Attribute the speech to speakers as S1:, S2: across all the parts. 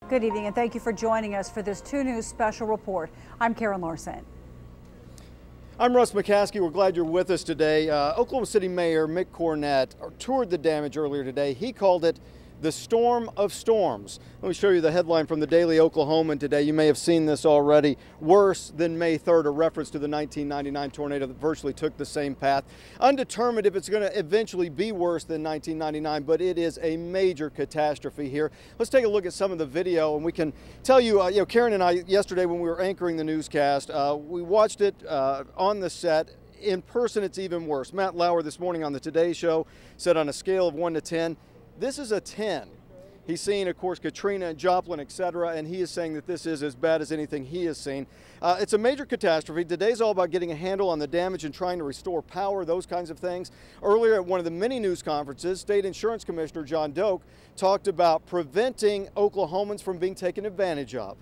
S1: Good evening and thank you for joining us for this 2 News special report. I'm Karen Larson.
S2: I'm Russ McCaskey. We're glad you're with us today. Oklahoma City Mayor Mick Cornett toured the damage earlier today. He called it the storm of storms. Let me show you the headline from the Daily Oklahoman today. You may have seen this already. Worse than May 3rd, a reference to the 1999 tornado that virtually took the same path. Undetermined if it's going to eventually be worse than 1999, but it is a major catastrophe here. Let's take a look at some of the video, and we can tell you, Karen and I yesterday when we were anchoring the newscast, we watched it on the set. In person, it's even worse. Matt Lauer this morning on the Today Show said on a scale of 1 to 10, this is a 10. He's seen, of course, Katrina and Joplin, etc., and he is saying that this is as bad as anything he has seen. It's a major catastrophe. Today's all about getting a handle on the damage and trying to restore power, those kinds of things. Earlier at one of the many news conferences, State Insurance Commissioner John Doak talked about preventing Oklahomans from being taken advantage of.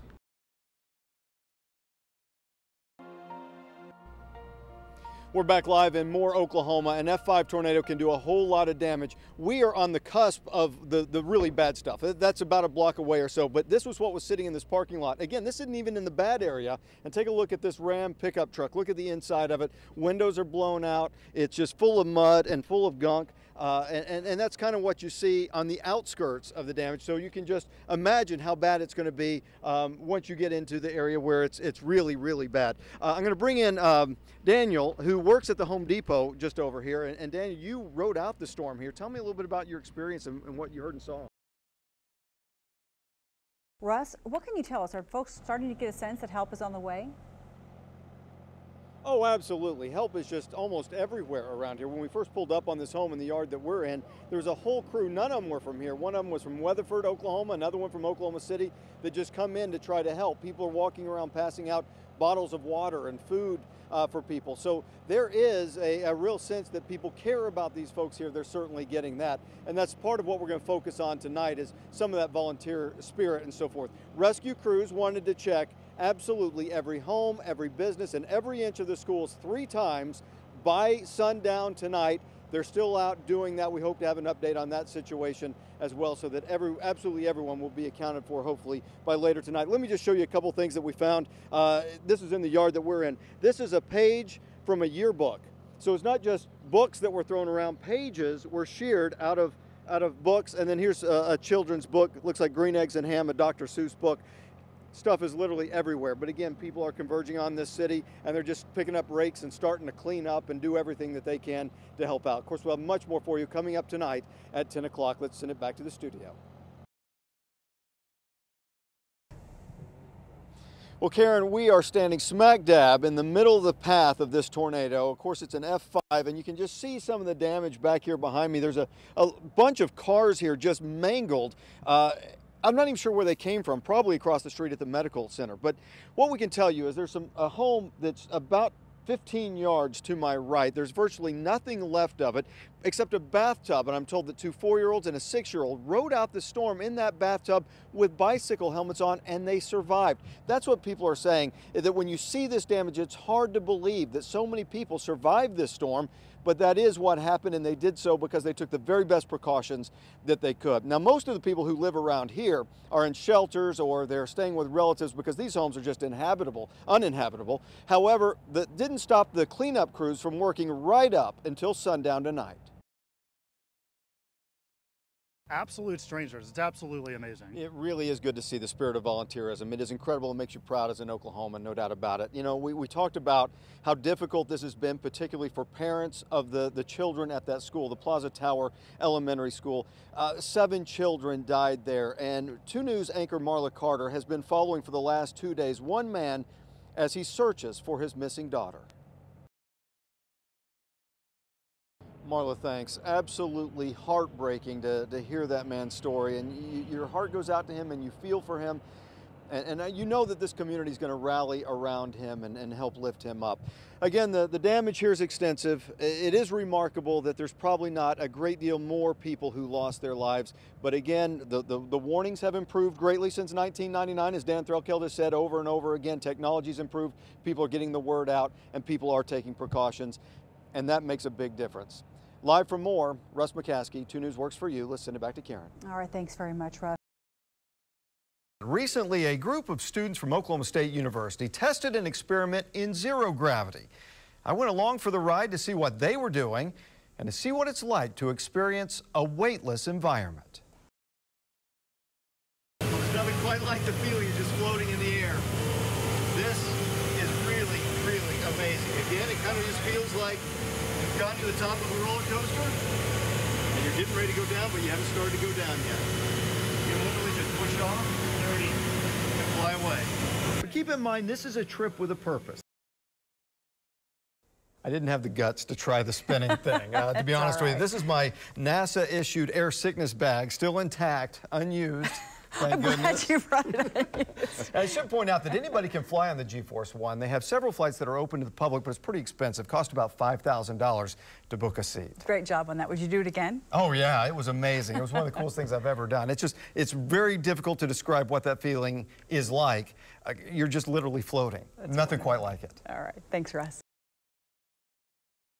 S2: We're back live in Moore, Oklahoma. An F5 tornado can do a whole lot of damage. We are on the cusp of the really bad stuff. That's about a block away or so, but this was what was sitting in this parking lot. Again, this isn't even in the bad area. And take a look at this Ram pickup truck. Look at the inside of it. Windows are blown out. It's just full of mud and full of gunk. And that's kind of what you see on the outskirts of the damage. So you can just imagine how bad it's going to be once you get into the area where it's really, really bad. I'm going to bring in Daniel, who works at the Home Depot just over here. And Daniel, you rode out the storm here. Tell me a little bit about your experience and what you heard and saw.
S1: Russ, what can you tell us? Are folks starting to get a sense that help is on the way?
S2: Oh, absolutely. Help is just almost everywhere around here. When we first pulled up on this home in the yard that we're in, there was a whole crew. None of them were from here. One of them was from Weatherford, Oklahoma, another one from Oklahoma City that just come in to try to help. People are walking around passing out bottles of water and food for people. So there is a real sense that people care about these folks here. They're certainly getting that. And that's part of what we're going to focus on tonight is some of that volunteer spirit and so forth. Rescue crews wanted to check absolutely every home, every business, and every inch of the schools 3 times by sundown tonight. They're still out doing that. We hope to have an update on that situation as well so that absolutely everyone will be accounted for hopefully by later tonight. Let me just show you a couple things that we found. This is in the yard that we're in. This is a page from a yearbook. So it's not just books that were thrown around. Pages were sheared out of books. And then here's a children's book. It looks like Green Eggs and Ham, a Dr. Seuss book. Stuff is literally everywhere, but again, people are converging on this city and they're just picking up rakes and starting to clean up and do everything that they can to help out. Of course, we'll have much more for you coming up tonight at 10 o'clock. Let's send it back to the studio. Well, Karen, we are standing smack dab in the middle of the path of this tornado. Of course, it's an F5, and you can just see some of the damage back here behind me. There's a bunch of cars here just mangled. I'm not even sure where they came from, probably across the street at the medical center. But what we can tell you is there's a home that's about 15 yards to my right. There's virtually nothing left of it except a bathtub, and I'm told that 2 4-year-olds and a 6-year-old rode out the storm in that bathtub with bicycle helmets on, and they survived. That's what people are saying, that when you see this damage, it's hard to believe that so many people survived this storm, but that is what happened, and they did so because they took the very best precautions that they could. Now, most of the people who live around here are in shelters or they're staying with relatives because these homes are just uninhabitable. However, that didn't stop the cleanup crews from working right up until sundown tonight.
S3: Absolute strangers. It's absolutely amazing.
S2: It really is good to see the spirit of volunteerism. It is incredible. It makes you proud as an Oklahoman, no doubt about it. You know, we talked about how difficult this has been, particularly for parents of the children at that school, the Plaza Tower Elementary School. 7 children died there, and 2 News anchor Marla Carter has been following for the last 2 days one man as he searches for his missing daughter. Marla, thanks. Absolutely heartbreaking to hear that man's story, and your heart goes out to him and you feel for him, and you know that this community is going to rally around him and help lift him up. Again, the damage here is extensive. It is remarkable that there's probably not a great deal more people who lost their lives, but again, the warnings have improved greatly since 1999, as Dan Threlkeld has said over and over again. Technology's improved, people are getting the word out, and people are taking precautions, and that makes a big difference. Live from Moore, Russ McCaskey, 2 News works for you. Let's send it back to Karen.
S1: All right, thanks very much, Russ.
S2: Recently, a group of students from Oklahoma State University tested an experiment in zero gravity. I went along for the ride to see what they were doing and to see what it's like to experience a weightless environment. There's nothing quite like the feeling of just floating in the air. This is really, really amazing. Again, it kind of just feels like you've gotten to the top of a roller coaster and you're getting ready to go down, but you haven't started to go down yet. You literally just push it off and fly away. But keep in mind, this is a trip with a purpose. I didn't have the guts to try the spinning thing. To be honest with you, this is my NASA-issued air sickness bag, still intact, unused. Thank goodness.
S1: You brought it in.
S2: I should point out that anybody can fly on the G-Force One. They have several flights that are open to the public, but it's pretty expensive. Cost about $5,000 to book a seat.
S1: Great job on that. Would you do it again?
S2: Oh yeah, it was amazing. It was one of the coolest things I've ever done. It's very difficult to describe what that feeling is like. You're just literally floating.
S1: That's
S2: Nothing
S1: wonderful.
S2: quite like it.
S1: All right. Thanks, Russ.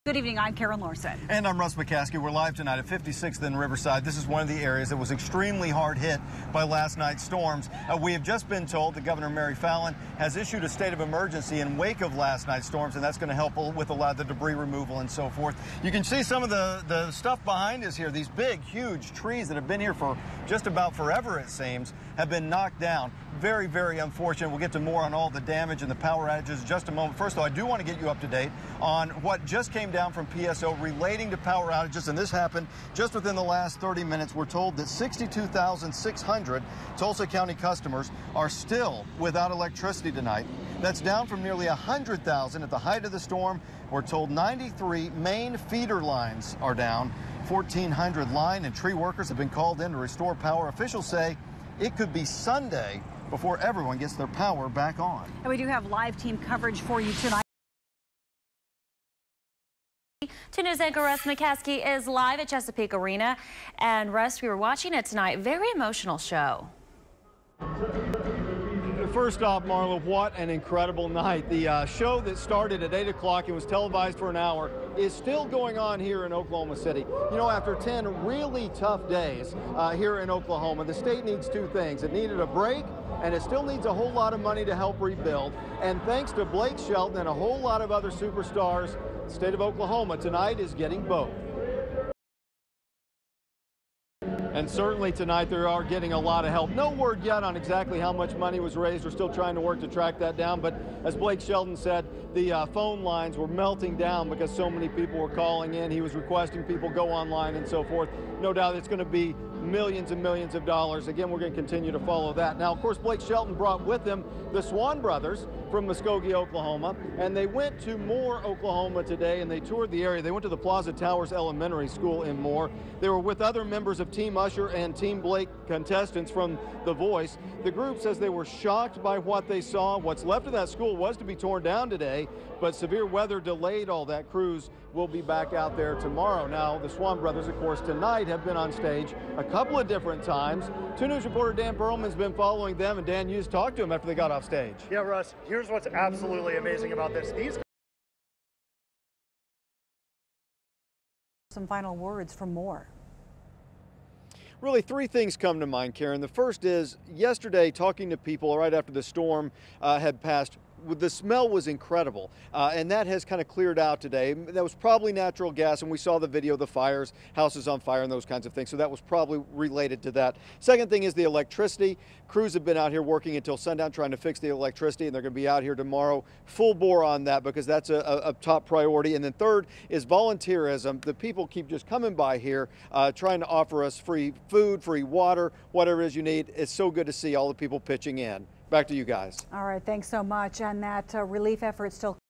S1: Good evening, I'm Karen Larson.
S2: And I'm Russ McCaskey. We're live tonight at 56th and Riverside. This is one of the areas that was extremely hard hit by last night's storms. We have just been told that Governor Mary Fallin has issued a state of emergency in wake of last night's storms, and that's going to help with a lot of the debris removal and so forth. You can see some of the stuff behind us here. These big, huge trees that have been here for just about forever, it seems, have been knocked down. Very, very unfortunate. We'll get to more on all the damage and the power outages in just a moment. First of all, I do want to get you up to date on what just came down from PSO relating to power outages, and this happened just within the last 30 minutes. We're told that 62,600 Tulsa County customers are still without electricity tonight. That's down from nearly 100,000 at the height of the storm. We're told 93 main feeder lines are down. 1,400 line and tree workers have been called in to restore power. Officials say it could be Sunday before everyone gets their power back on.
S1: And we do have live team coverage for you tonight.
S4: 2 News anchor Russ McCaskey is live at Chesapeake Arena. And Russ, we were watching it tonight. Very emotional show.
S2: First off, Marla, what an incredible night. The show that started at 8 o'clock and was televised for an hour is still going on here in Oklahoma City. You know, after 10 really tough days here in Oklahoma, the state needs two things. It needed a break, and it still needs a whole lot of money to help rebuild. And thanks to Blake Shelton and a whole lot of other superstars, the state of Oklahoma tonight is getting both. And certainly tonight they are getting a lot of help. No word yet on exactly how much money was raised. We're still trying to work to track that down. But as Blake Shelton said, the phone lines were melting down because so many people were calling in. He was requesting people go online and so forth. No doubt it's going to be millions and millions of dollars. Again, we're going to continue to follow that. Now, of course, Blake Shelton brought with him the Swan brothers from Muskogee, Oklahoma, and they went to Moore, Oklahoma today, and they toured the area. They went to the Plaza Towers Elementary School in Moore. They were with other members of Team Usher and Team Blake contestants from The Voice. The group says they were shocked by what they saw. What's left of that school was to be torn down today, but severe weather delayed all that. Crews will be back out there tomorrow. Now, the Swan brothers, of course, tonight have been on stage a couple of different times. 2 News reporter Dan Perlman's been following them, and Dan, you just talked to them after they got off stage.
S3: Yeah, Russ, here's what's absolutely amazing about this.
S1: Some final words from Moore.
S2: Really, three things come to mind, Karen. The first is yesterday, talking to people right after the storm had passed, the smell was incredible, and that has kind of cleared out today. That was probably natural gas, and we saw the video of the fires, houses on fire and those kinds of things, so that was probably related to that. Second thing is the electricity. Crews have been out here working until sundown trying to fix the electricity, and they're going to be out here tomorrow full bore on that because that's a top priority. And then third is volunteerism. The people keep just coming by here trying to offer us free food, free water, whatever it is you need. It's so good to see all the people pitching in. Back to you guys.
S1: All right, thanks so much. And that relief effort still